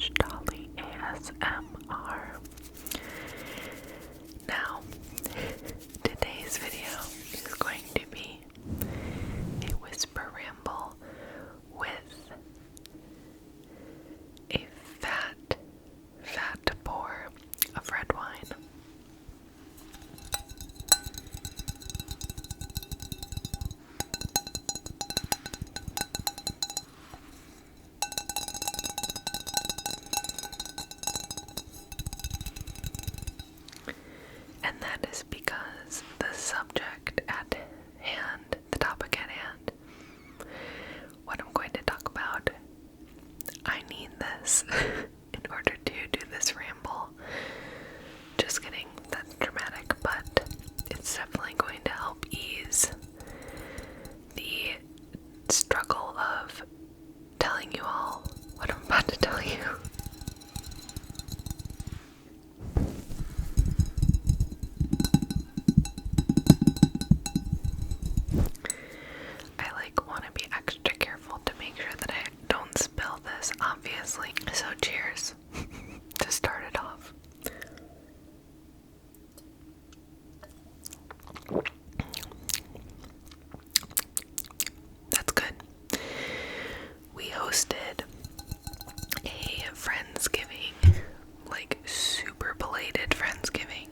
hushedhollyasmr. Now, today's video is going to be a whisper ramble with a fat pour of red wine. And that is because the subject at hand, the topic at hand, what I'm going to talk about, I need this in order to do this ramble. Just kidding, that's dramatic, but it's definitely going to help ease the struggle of telling you all what I'm about to tell you. Want to be extra careful to make sure that I don't spill this, obviously. So cheers to start it off. That's good. We hosted a Friendsgiving, like super belated Friendsgiving,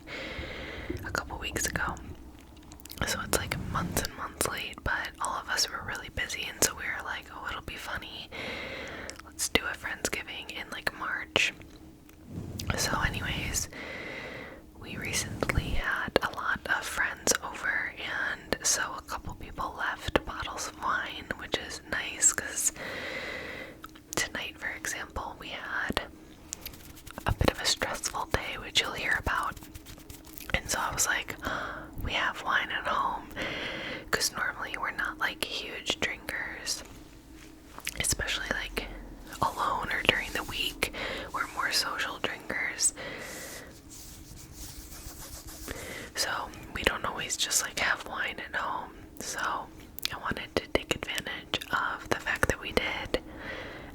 a couple weeks ago. So it's like months and months late, but all of us were really busy, and so we were like, oh, it'll be funny. Let's do a Friendsgiving in like March. So anyways, we recently had a lot of friends over, and so a couple people left bottles of wine, which is nice because tonight, for example, we had a bit of a stressful day, which you'll hear about. And so I was like, we have wine at home, because normally we're not like huge drinkers, especially like alone or during the week. We're more social drinkers, so we don't always just like have wine at home. So I wanted to take advantage of the fact that we did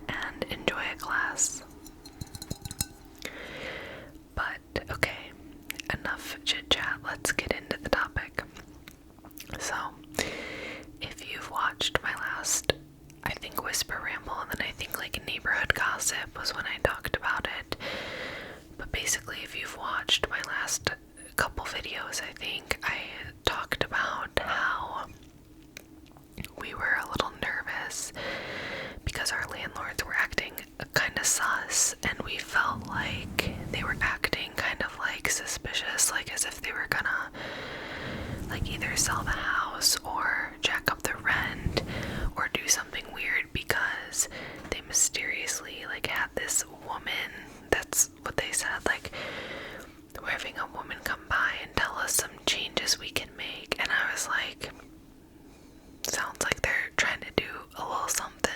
and enjoy a glass. But okay, enough chit chat, let's get into the topic. So, if you've watched my last, I think, Whisper Ramble, and then I think like Neighborhood Gossip was when I talked about it. But basically, if you've watched my last couple videos, I think I talked about how we were a little nervous because our landlords were acting kind of sus, and we felt like they were acting kind of like suspicious, like as if they were gonna like either sell the house or jack up the rent or do something weird, because they mysteriously like had this woman, that's what they said, like we're having a woman come by and tell us some changes we can make. And I was like, sounds like they're trying to do a little something,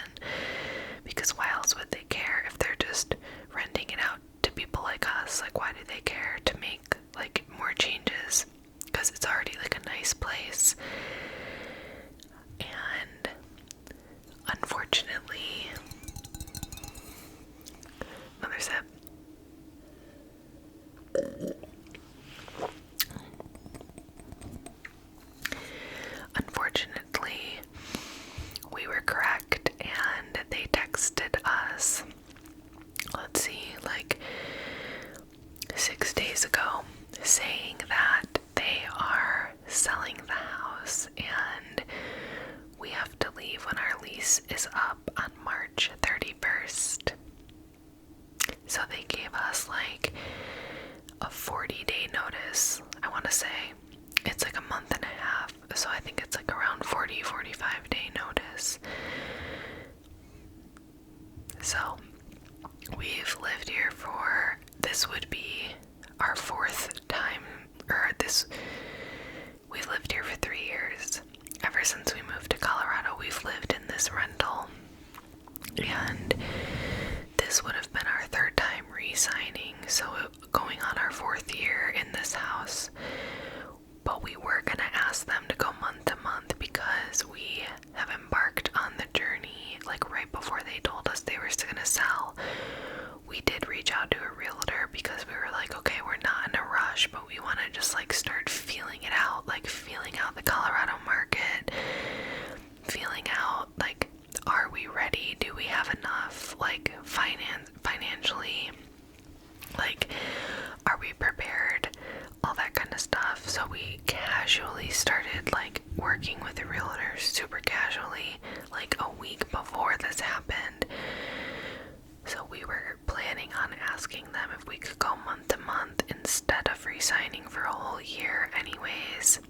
because why else would they care if they're just renting it out to people like us? Like, why do they care to make like more changes? Because it's already like a nice place. And unfortunately, another sip. Unfortunately, we were correct, and they texted us, let's see, like 6 days ago, saying that they are selling the house and we have to leave when our lease is up on March 31st. So they gave us like a 40-day notice, I want to say. It's like a month and a half, so I think it's like around 45-day notice. So we've lived here for, this would be our 4th time, or this, we've lived here for 3 years. Ever since we moved to Colorado, we've lived in this rental, and this would have been our 3rd time re-signing, so going on our 4th year in this house. But we were gonna ask them to go month to month because we have embarked on the journey like right before they told us they were gonna sell. We did So we casually started like working with the realtors, super casually, like a week before this happened. So we were planning on asking them if we could go month to month instead of re-signing for a whole year anyways.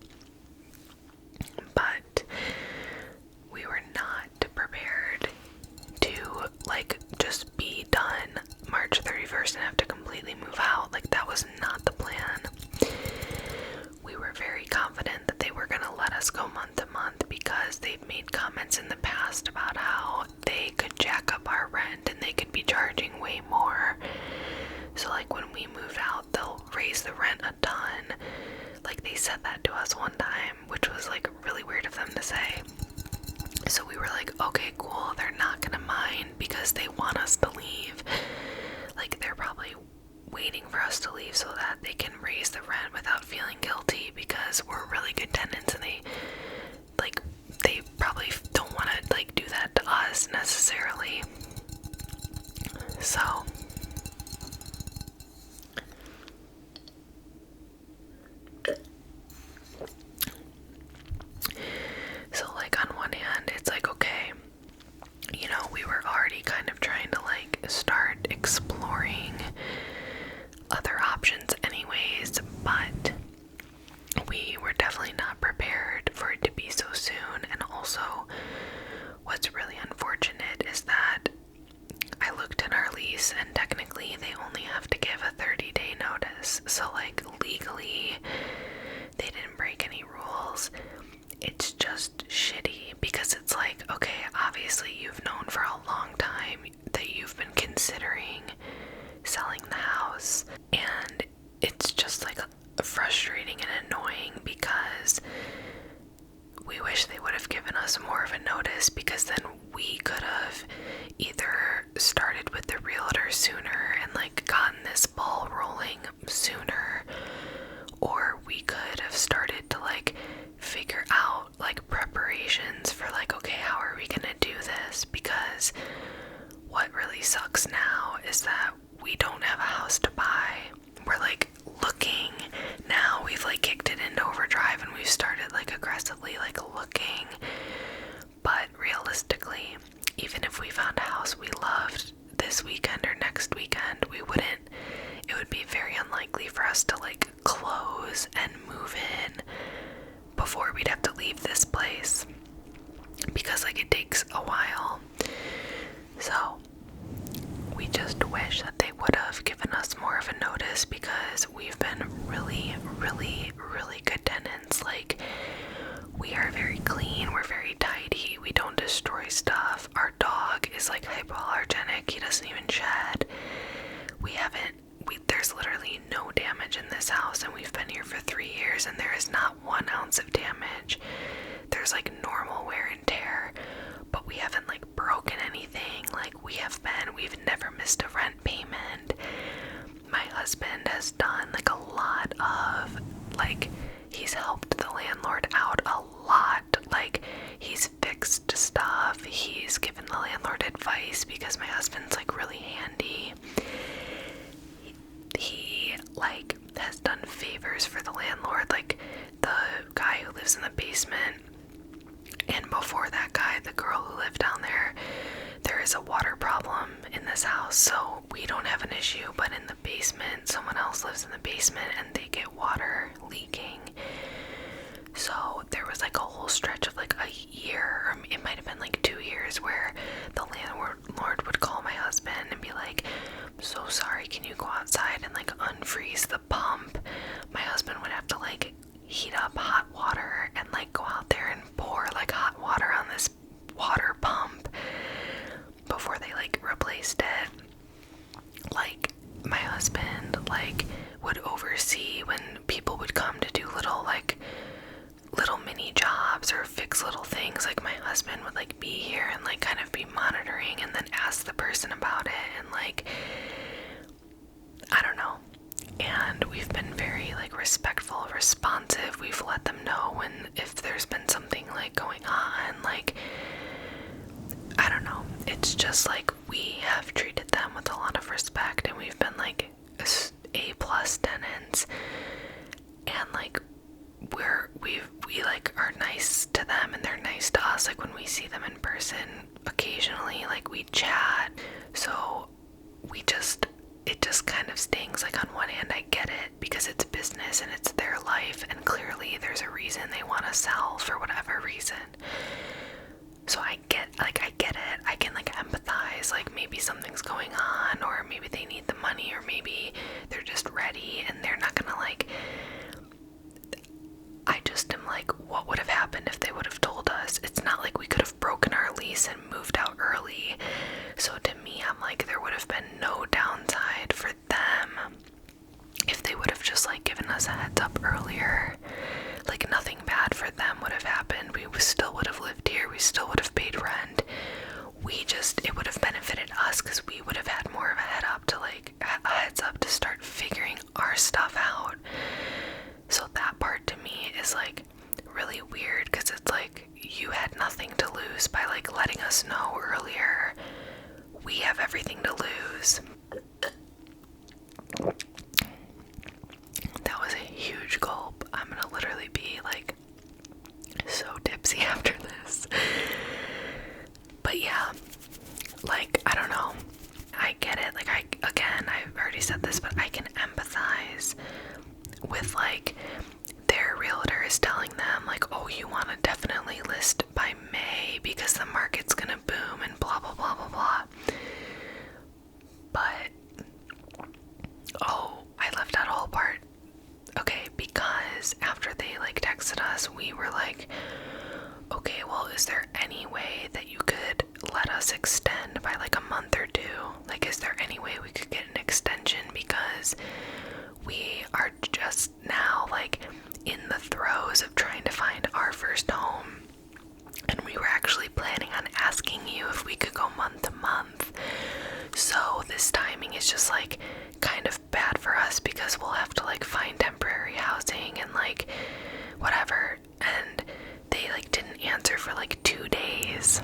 But we were not prepared to like just be done March 31st and have to completely move out. Like that was not the plan. We were very confident that they were going to let us go month to month because they've made comments in the past about how they could jack up our rent and they could be charging way more. So like when we move out, they'll raise the rent a ton. Like they said that to us one time, which was like really weird of them to say. So we were like, okay, cool, they're not gonna mind because they want us to leave. Like they're probably waiting for us to leave so that they can raise the rent without feeling guilty because we're really good tenants and they probably don't want to like do that to us necessarily. So like on one hand it's like, okay, you know, we were already kind of trying to like start exploring other options anyways, but we were definitely not prepared for it to be so soon. And also what's really unfortunate is that I looked at our lease and technically they only have to give a 30-day notice. So like legally they didn't break any rules. It's just shitty because it's like, okay, obviously you've known for a long time that you've been considering selling the house, and it's just like frustrating and annoying because we wish they would have given us more of a notice, because then we could have either started with the realtor sooner and like gotten this ball rolling sooner, or we could have started to like figure out like preparations for like, okay, how are we gonna do this? Because what really sucks now is that we don't have a house to buy. We're like looking now, we've like kicked it into overdrive and we've started like aggressively like looking, but realistically, even if we found a house we loved this weekend or next weekend, it would be very unlikely for us to like close and move in before we'd have to leave this place, because like it takes a while. So we just wish that they would have given us more of a notice, because we've been really, really, really good tenants. Like we are very clean, we're very tidy, we don't destroy stuff. Our dog is like hypoallergenic, he doesn't even shed. There's literally no damage in this house, and we've been here for 3 years and there is not 1 ounce of damage. There's like normal wear and tear, but we haven't like broken anything. Like we've never missed a rent payment. My husband has done like a lot of like, he's helped the landlord out a lot. Like he's fixed stuff, he's given the landlord advice because my husband's like really handy. He like has done favors for the landlord, like the guy who lives in the basement, and before that guy, the girl who lived down there. There is a water problem in this house, so we don't have an issue, but in the basement, someone else lives in the basement and they get water leaking. So there was like a whole stretch of like a year, or it might have been like 2 years, where the landlord would call my husband and be like, "I'm so sorry, can you go outside and like unfreeze the pump?" My husband would have to like heat up hot water and like go out there and pour like hot water on this water pump before they like replaced it. Like my husband like would oversee when people would come to do little mini jobs or fix little things. Like my husband would like be here and like kind of be monitoring and then ask the person about it, and like I don't know. And we've been very like respectful, responsive. We've let them know if there's been something like going on. Like I don't know. It's just like we have treated them with a lot of respect, and we've been like A+ tenants. And like see them in person occasionally, like we chat. So it just kind of stings. Like, on one hand, I get it because it's business and it's their life, and clearly there's a reason they want to sell for whatever reason. So I get it. I can like empathize, like maybe something's going on, or maybe they need the money, or maybe they're just ready and they're not gonna like. I just am like, what would have happened if they would have told us? It's not like we could have broken our lease and moved out early. So to me, I'm like, there would have been no downside for them if they would have just like given us a heads up earlier. Like, nothing bad for them would have happened. We still would have lived here. We still would have paid rent. It would have benefited us because we would have had more of a heads up to start figuring our stuff out. So that part to me is like really weird, because it's like you had nothing to lose by like letting us know earlier. We have everything to lose. That was a huge gulp. I'm gonna literally be like so tipsy after this. But yeah, like, I don't know. I get it. Like, I've already said this, but I can empathize with like their realtor is telling them like, oh, you want to definitely list by May because the market's gonna boom and blah blah blah blah blah. But I left out a whole part. Okay, because after they like texted us, we were like, okay, well, is there any way that you could let us extend by like a month or two? Like, is there any way we could get an extension, because we are just now like in the throes of trying to find our first home, and we were actually planning on asking you if we could go month to month. So this timing is just like kind of bad for us, because we'll have to like find temporary housing and like whatever. And they like didn't answer for like 2 days,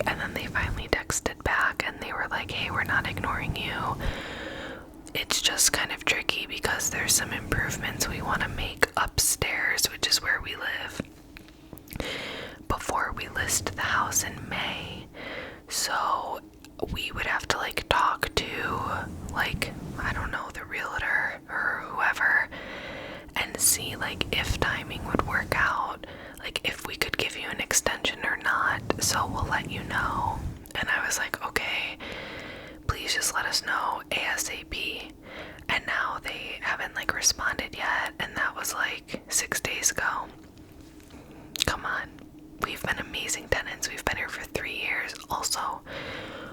and then they finally texted back and they were like, hey, we're not ignoring you. It's just kind of tricky because there's some improvements we want to make upstairs, which is where we live, before we list the house in May. So we would have to like talk to like, I don't know, the realtor or whoever, and see like if timing would work out, like if we could give you an extension or not. So we'll let you know. And I was like, okay, please just let us know ASAP. And now they haven't like responded yet, and that was like 6 days ago. Come on. We've been amazing tenants. We've been here for 3 years. Also,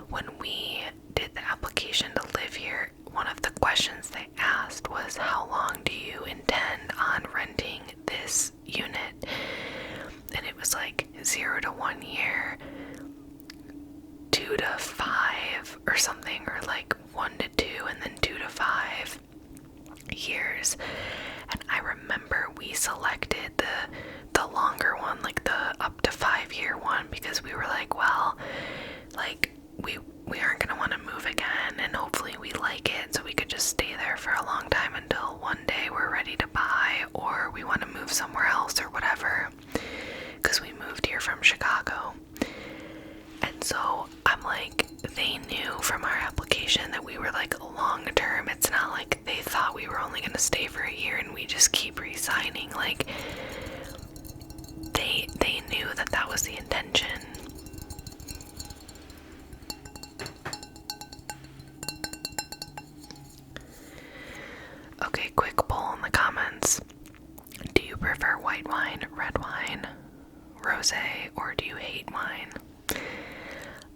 when we did the application to live here, one of the questions they asked was, how long do you intend on renting this unit? And it was like 0 to 1 year, 2 to 5 or something, or like 1 to 2 and then 2 to 5 years. And I remember we selected the longer one, like the up to 5 year one, because we were like, well, like we aren't gonna want to move again, and hopefully we like it, so we could just stay there for a long time until one day we're ready to buy, or we want to move somewhere else or whatever, because we moved here from Chicago. And so I'm like, they knew from our application that we were like long term. It's not like they thought we were only going to stay for a year and we just keep re-signing. Like, they knew that that was the intention. Okay, quick poll in the comments. Do you prefer white wine, red wine, rosé, or do you hate wine?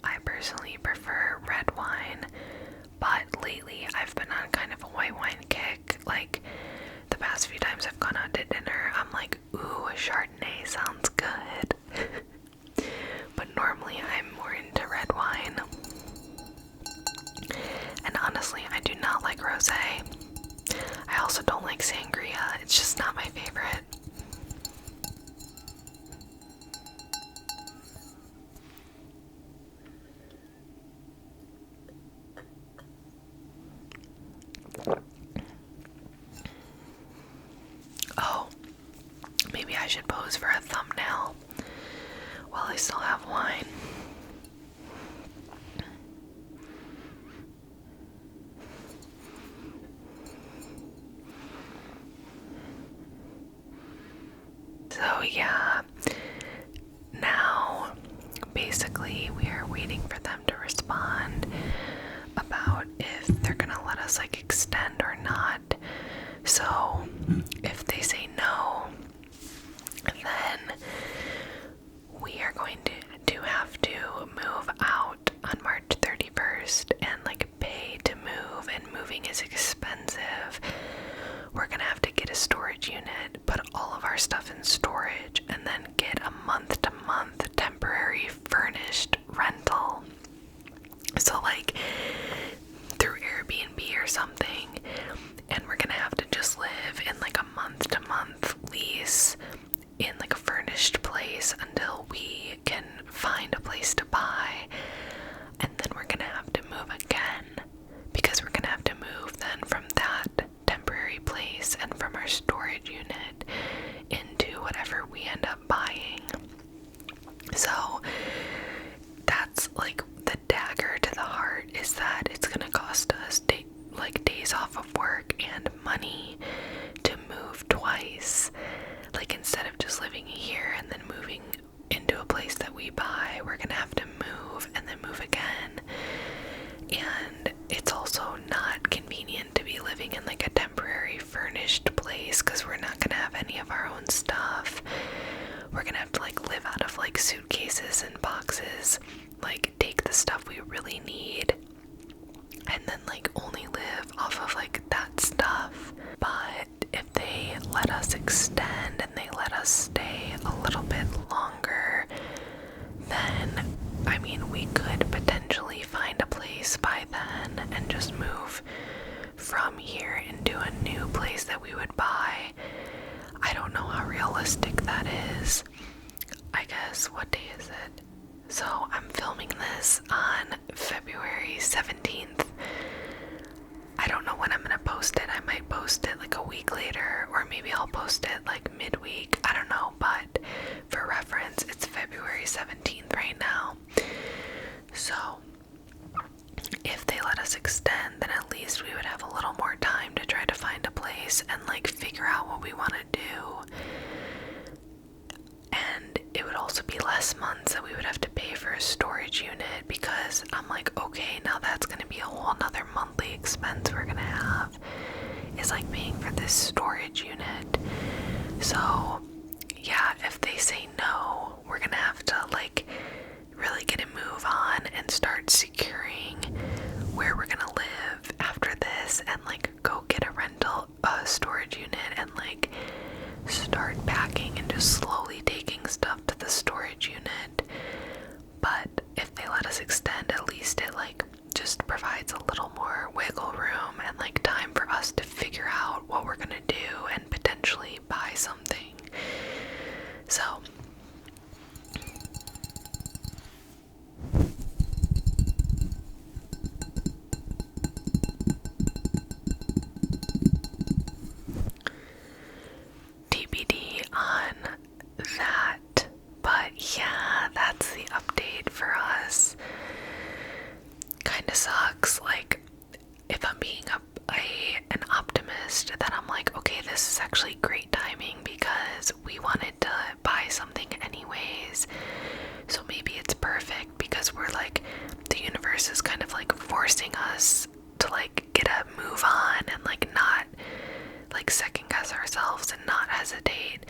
I personally prefer red wine, but lately I've been on kind of a white wine kick. Like, the past few times I've gone out to dinner, I'm like, ooh, a Chardonnay sounds good. But normally I'm more into red wine. And honestly, I do not like rosé. I also don't like sangria. It's just not my favorite. Oh, maybe I should pose for a thumbnail while I still have wine. So yeah, now basically we are waiting for them to respond about if they're gonna let us like extend or not. So if they say no, then we are going to have to move out on March 31st and like pay to move, and moving is expensive. We're gonna have to get a storage unit, put all of our stuff in storage, and then get a month-to-month temporary furnished rental. So like through Airbnb or something, and we're gonna have to just live in like a month-to-month lease in like a furnished place until we can find a place to buy. And then we're gonna have to move again, because we're gonna have to move then from that temporary place and from our storage unit into whatever we end up buying. So that's like the dagger to the heart, is that it's gonna cost us days off of work and money to move twice. Like instead of just living here and then moving into a place that we buy, we're gonna have to move and then move again. And it's also not convenient to be living in like a temporary furnished place, because we're not gonna have any of our own stuff. We're gonna have to like live out of like suitcases and boxes, like take the stuff we really need, and then like only live off of like that stuff. But if they let us extend and they let us stay a little bit longer, then I mean we could potentially find a place by then and just move from here into a new place that we would buy. I don't know how realistic that is. I guess, what day is it? So I'm filming this on February 17th. I don't know when I'm gonna post it. I might post it like a week later, or maybe I'll post it like midweek. I don't know, but for reference, it's February 17th right now. So if they let us extend, then at least we would have a little more time to try to find a place and like figure out what we want to do. And it would also be less months that we would have to pay for a storage unit, because I'm like, okay, now that's going to be a whole nother monthly expense we're going to have, is like paying for this storage unit. So yeah, if they say no, we're going to have to like really get a move on and start securing where we're going to live after this, and like go get a rental storage unit and like start packing and just slowly taking stuff to the storage unit. But if they let us extend, at least it like just provides a little more wiggle room and like time for us to figure out what we're gonna do and potentially buy something. So TBD on that. But yeah, that's the update for us. Kinda sucks. Like, if I'm being an optimist, then I'm like, okay, this is actually great timing, because we wanted to buy something anyways. So maybe it's perfect, because we're like, the universe is kind of like forcing us to like get a move on and like not like second guess ourselves and not hesitate,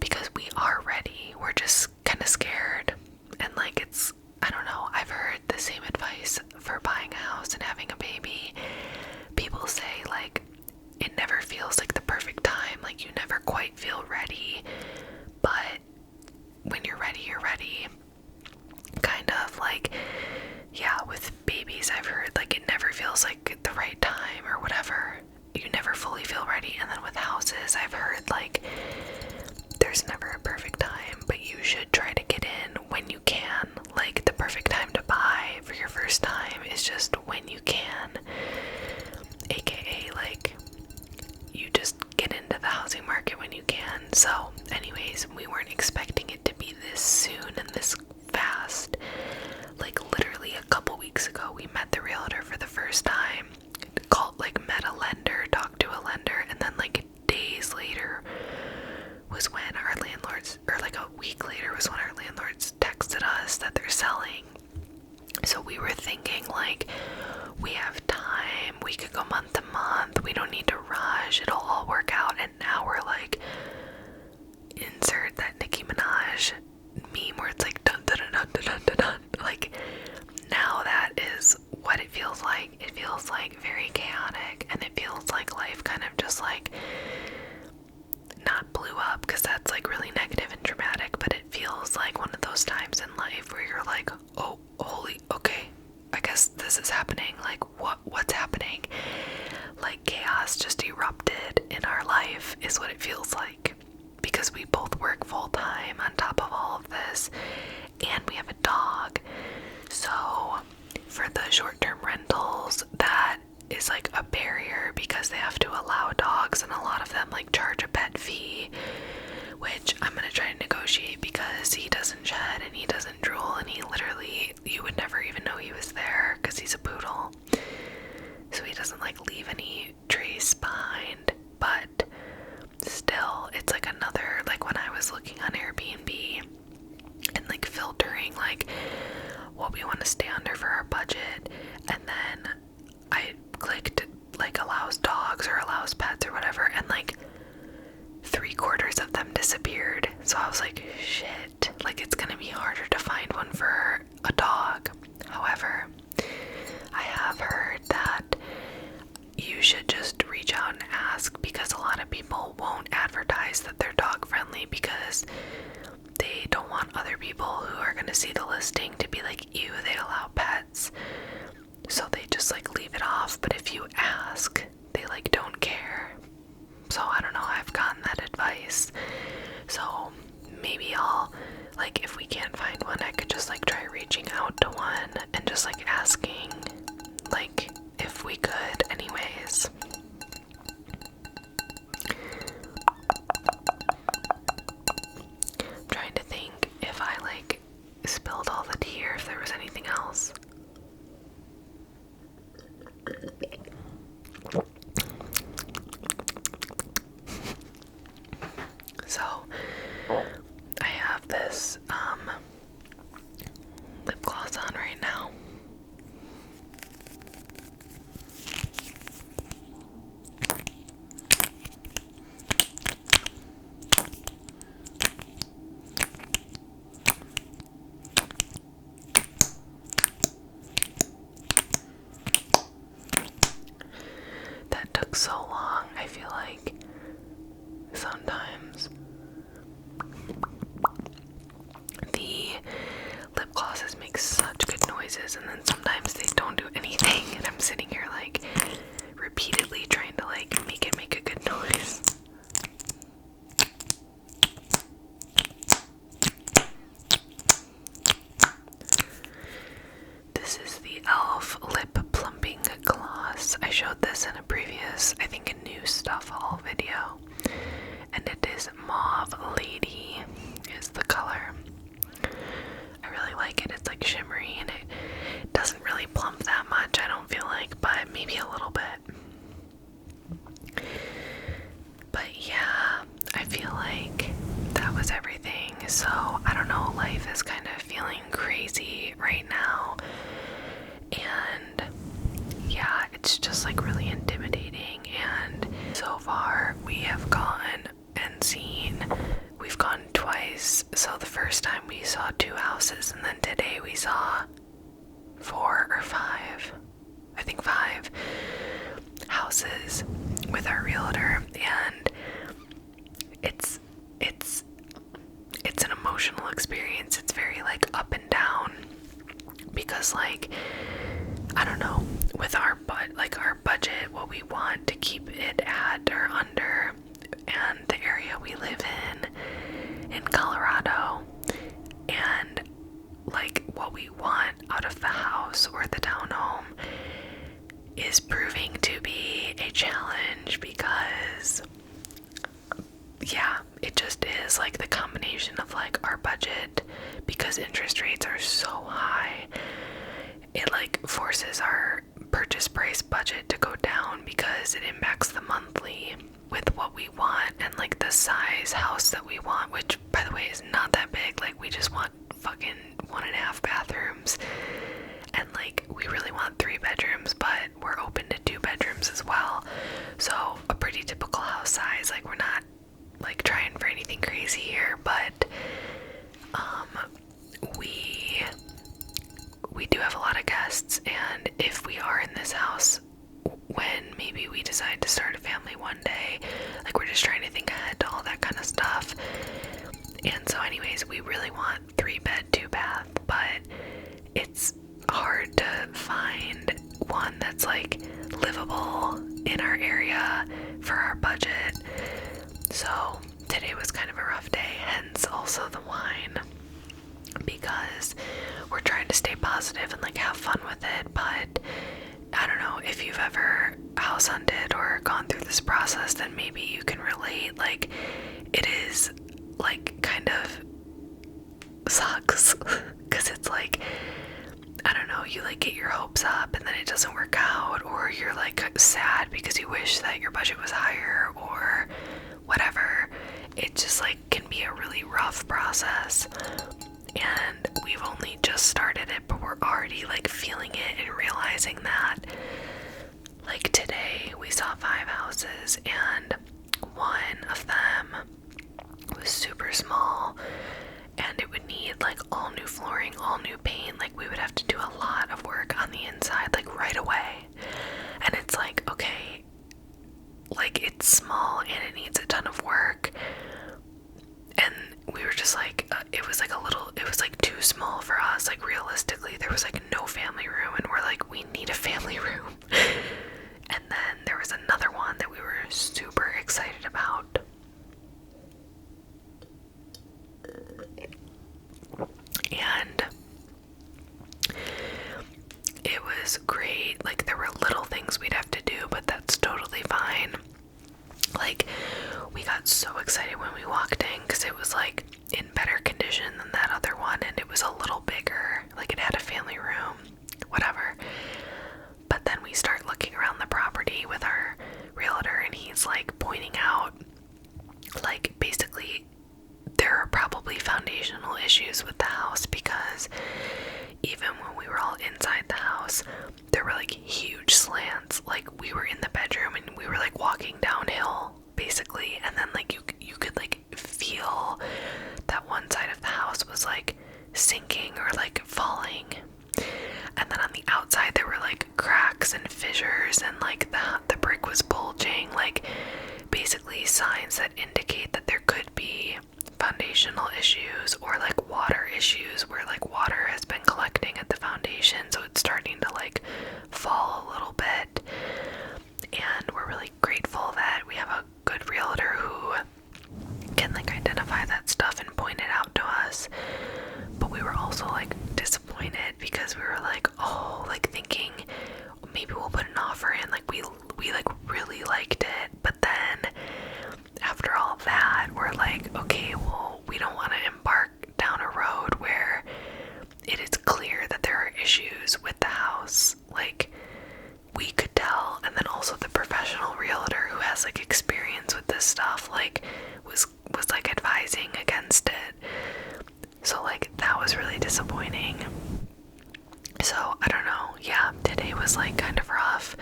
because we are ready. We're just kind of scared, and like it's, I don't know, I've heard the same advice for buying a house and having a baby. People say like it never feels like the perfect time, like you never quite feel ready, but when you're ready, you're ready. Kind of like, yeah, with babies I've heard like it never feels like the right time or whatever. You never fully feel ready. And then with houses, I've heard like there's never a perfect time, but you should try to get in when you can. Like the perfect time to buy for your first time is just when you can, aka like you just get into the housing market when you can. So anyways, we weren't expecting it to be this soon and this fast. Like literally a couple weeks ago, we met the realtor for the first time, met a lender, talked to a lender, and then like days later was when our landlords, or like a week later was when our landlords texted us that they're selling. So we were thinking like, we have time, we could go month to month, we don't need to rush, it'll all work out. And now we're like, insert that Nicki Minaj meme where it's like dun dun dun dun dun dun dun. Like, now that is what it feels like. It feels like very chaotic, and it feels like life kind of just like not blew up, because that's like really negative and dramatic, but it feels like one of those times in life where you're like, oh holy, okay, I guess this is happening. Like, what's happening? Like, chaos just erupted in our life is what it feels like, because we both work full time on top of all of this, and we have a dog. So for the short-term rentals, that is like a barrier, because they have to allow dogs, and a lot of them like charge a pet fee, which I'm gonna try to negotiate, because he doesn't shed and he doesn't drool, and he literally, you would never even know he was there because he's a poodle. So he doesn't like leave any trace behind. But still, it's like another, like when I was looking on Airbnb and like filtering like what we want to stay under for our budget, and then I clicked like allows dogs or allows pets or whatever, and like 3/4 of them disappeared. So I was like, shit, like it's gonna be harder to find one for a dog. However, I have heard that you should just reach out and ask, because a lot of people won't advertise that they're dog friendly because they don't want other people who are gonna see the listing to be like, ew, they allow pets. So they just like leave it off. But if you ask, they like don't care. So I don't know, I've gotten that advice. So maybe I'll, like, if we can't find one, I could just like try reaching out to one and just like asking like if we could anyways. I'm trying to think if I like spilled all the tea or if there was anything else. So I have this lip gloss on right now. That took so long. I feel like sometimes the lip glosses make such good noises, and then sometimes they don't do anything, and I'm sitting here like repeatedly trying to like make it make a good noise. This is the e.l.f. lip plumping gloss. I showed this in a previous, I think, a new stuff haul video, and it is Mauve Lady is the color. I really like it. It's like shimmery, and it doesn't really plump that much, I don't feel like, but maybe a little bit. But yeah, I feel like that was everything. So I don't know, life is kind of feeling crazy right now, and yeah, it's just like really intimidating. And so far we have gone and seen, we've gone twice. So the first time we saw 2 houses, and then today we saw 4 or 5, I think 5 houses with our realtor. And it's an emotional experience. It's very like up and down, because like, I don't know, with our budget, what we want to keep it at or under, and the area we live in Colorado, and like what we want out of the house or the townhome is proving to be a challenge, because yeah, it just is like the combination of like our budget, because interest rates are so high, it like forces our purchase price budget to go down because it impacts the monthly with what we want and like the size house that we want, which by the way is not that big. Like we just want fucking 1.5 bathrooms, and like we really want 3 bedrooms, but we're open to 2 bedrooms as well. So a pretty typical house size. Like we're not like trying for anything crazy here, but we do have a lot of guests, and if we are in this house when maybe we decide to start a family one day, like we're just trying to think ahead to all that kind of stuff. And so anyways, we really want 3-bed, 2-bath, but it's hard to find one that's like livable in our area for our budget. So today was kind of a rough day, hence also the wine, because we're trying to stay positive and like have fun with it. But I don't know, if you've ever house hunted or gone through this process, then maybe you can relate. Like it is like kind of sucks because it's like, I don't know, you like get your hopes up and then it doesn't work out, or you're like sad because you wish that your budget was higher or whatever. It just like can be a really rough process, and we've only just started it, but we're already like feeling it and realizing that. Like today we saw 5 houses, and one of them was super small, and it would need like all new flooring, all new paint. Like we would have to do a lot of work on the inside like right away. And it's like, okay, like it's small and it needs a ton of work, and we were just like, it was like too small for us. Like realistically there was like no family room, and we're like, we need a family room. And then there was another one that we were super excited about, and it was great. Like there were little things we'd have to do, but that's totally fine. Like we got so excited when we walked in because it was like in better condition than that other one, and it was a little bigger, like it had a family room, whatever. But then we start looking around the property with our realtor, and he's like pointing out like basically there are probably foundational issues with the house, because even when we were all inside the house, there were like huge slants. Like we were in the bedroom and we were like walking downhill basically, and then like you could like feel that one side of the house was like sinking or like falling. And then on the outside there were like cracks and fissures, and like the brick was bulging, like basically signs that indicate that there could be foundational issues or like water issues, where like water has been collecting at the foundation, so it's starting to like fall a little bit. And we're really grateful that we have a good realtor who can like identify that stuff and point it out to us. But we were also like disappointed because we were like, oh, like thinking maybe we'll put an offer in, like we like really liked it. But then after all that, we're like, okay, well, we don't want to embark down a road where it is clear that there are issues with the house. Like we could tell, and then also the professional realtor who has like experience with this stuff like was like advising against it. So like that was really disappointing. So I don't know, yeah, today was like kind of rough,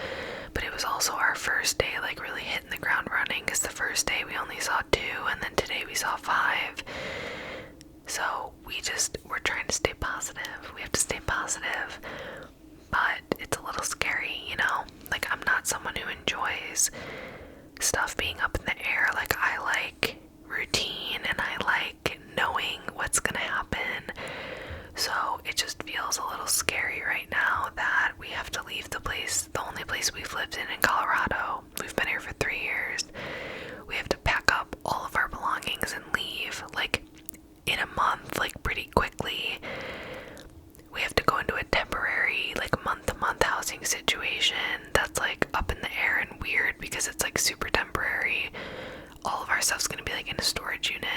but it was also our first day like really hitting the ground running, because the first day we only saw 2, and then today we saw 5. So we're trying to stay positive. We have to stay positive, but it's a little scary, you know? Like I'm not someone who enjoys stuff being up in the air. Like I like routine and I like knowing what's gonna happen. So it just feels a little scary right now that we have to leave the place, the only place we've lived in Colorado. We've been here for 3 years. We have to pack up all of our belongings and leave like in a month, like pretty quickly. We have to go into a temporary like month-to-month housing situation that's like up in the air and weird because it's like super temporary. All of our stuff's gonna be like in a storage unit,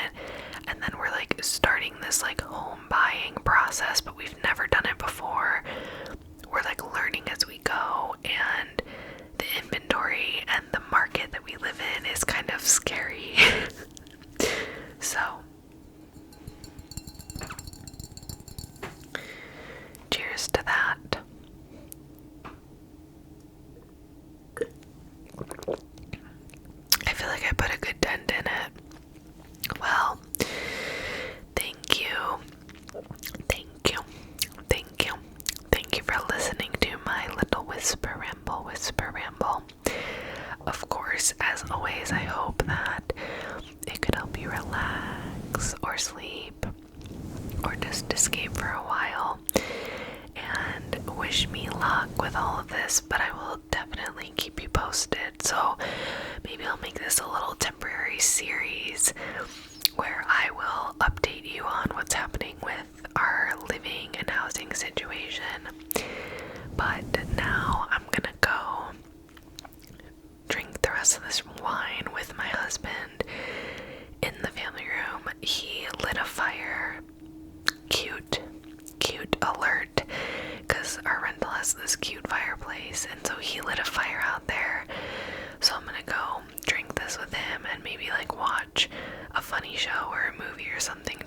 of course, as always, I hope that it could help you relax or sleep or just escape for a while. And wish me luck with all of this, but I will definitely keep you posted. So maybe I'll make this a little temporary series where I will update you on what's happening with our living and housing situation. But now I'm gonna go drink the rest of this wine with my husband in the family room. He lit a fire. Cute alert, because our rental has this cute fireplace, and so he lit a fire out there. So I'm gonna go drink this with him and maybe like watch a funny show or a movie or something